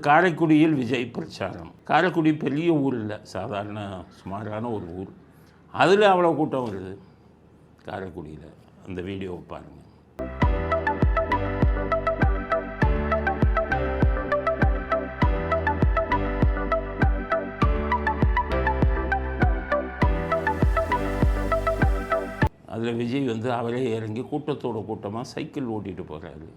காரைக்குடியில் விஜய் பிரச்சாரம். காரைக்குடி பெரிய ஊர் இல்லை, சாதாரண சுமாரான ஒரு ஊர். அதில் அவ்வளோ கூட்டம் வருது காரைக்குடியில். அந்த வீடியோவை பாருங்கள். அதில் விஜய் அவரே இறங்கி கூட்டத்தோட கூட்டமாக சைக்கிள் ஓட்டிகிட்டு போகிறாரு.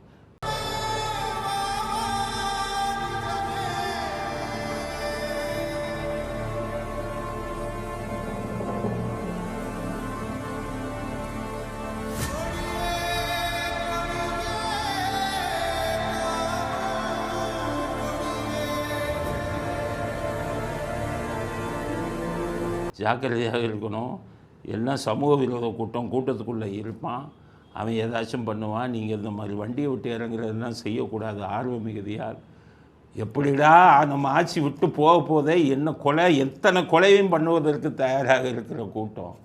ஜாக்கிரதையாக இருக்கணும். என்ன சமூக விரோத கூட்டத்துக்குள்ளே இருப்பான், அவன் ஏதாச்சும் பண்ணுவான். நீங்கள் இந்த மாதிரி வண்டியை விட்டு இறங்குறதுலாம் செய்யக்கூடாது. ஆர்வ மிகுதியால் எப்படிடா நம்ம ஆட்சி விட்டு போக போதே என்ன கொலை, எத்தனை கொலையும் பண்ணுவதற்கு தயாராக இருக்கிற கூட்டம்.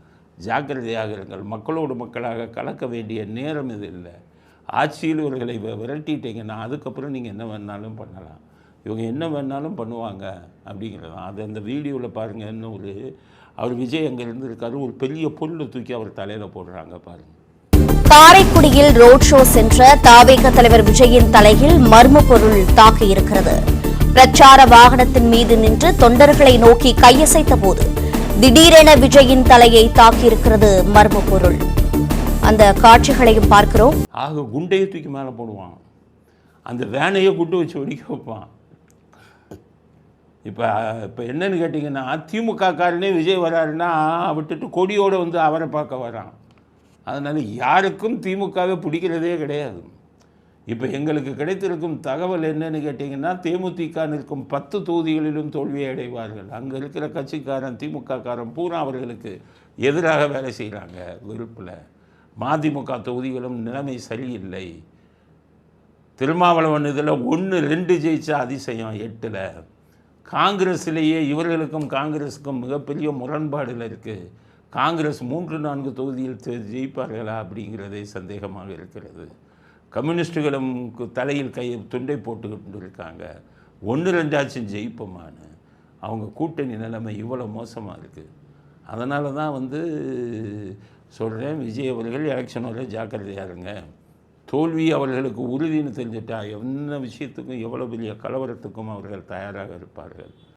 ஜாக்கிரதையாக இருங்கள். மக்களோடு மக்களாக கலக்க வேண்டிய நேரம் இது இல்லை. ஆட்சியில் இவர்களை விரட்டிட்டீங்கன்னா அதுக்கப்புறம் நீங்கள் என்ன வேணாலும் பண்ணலாம். இவங்க என்ன வேணாலும் பண்ணுவாங்க அப்படிங்கிறது தான். அது அந்த வீடியோவில் பாருங்கள். இன்னும் அவர் விஜய் அங்கே இருந்திருக்காரு, ஒரு பெரிய பொருளை தூக்கி அவர் தலையில் போடுறாங்க பாருங்கள். காரைக்குடியில் ரோட் ஷோ சென்ற தாவேக தலைவர் விஜயின் தலையில் மர்ம பொருள் தாக்கியிருக்கிறது. பிரச்சார வாகனத்தின் மீது நின்று தொண்டர்களை நோக்கி கையசைத்த போது திடீரென விஜயின் தலையை தாக்கியிருக்கிறது மர்ம பொருள். அந்த காட்சிகளையும் பார்க்கிறோம். ஆக குண்டையை தூக்கி மேலே போடுவான், அந்த வேனையை குண்டு வச்சு வெடிக்க வைப்பான். இப்போ என்னன்னு கேட்டிங்கன்னா, திமுக காரனே விஜய் வராருன்னா விட்டுட்டு கொடியோடு அவரை பார்க்க வரான். அதனால் யாருக்கும் திமுகவே பிடிக்கிறதே கிடையாது. இப்போ எங்களுக்கு கிடைத்திருக்கும் தகவல் என்னன்னு கேட்டிங்கன்னா, தேமுதிக நிற்கும் 10 தொகுதிகளிலும் தோல்வியை அடைவார்கள். அங்கே இருக்கிற கட்சிக்காரன் திமுக காரன் பூரா அவர்களுக்கு எதிராக வேலை செய்கிறாங்க விருப்பில். மதிமுக தொகுதிகளும் நிலைமை சரியில்லை. திருமாவளவன் இதில் 1-2 ஜெயிச்சா அதிசயம், 8ல். காங்கிரஸிலேயே இவர்களுக்கும் காங்கிரஸுக்கும் மிகப்பெரிய முரண்பாடில் இருக்குது. காங்கிரஸ் 3-4 தொகுதியில் ஜெயிப்பார்களா அப்படிங்கிறதே சந்தேகமாக இருக்கிறது. கம்யூனிஸ்டுகளும் தலையில் துண்டை போட்டுக்கிட்டு இருக்காங்க. 1-2 ஜெயிப்போமான்னு. அவங்க கூட்டணி நிலைமை இவ்வளோ மோசமாக இருக்குது. அதனால தான் சொல்கிறேன், விஜய் அவர்கள் எலெக்ஷன் வரை ஜாக்கிரதையாக இருங்க. தோல்வி அவர்களுக்கு உறுதின்னு தெரிஞ்சிட்டா என்ன விஷயத்துக்கும் எவ்வளோ பெரிய கலவரத்துக்கும் அவர்கள் தயாராக இருப்பார்கள்.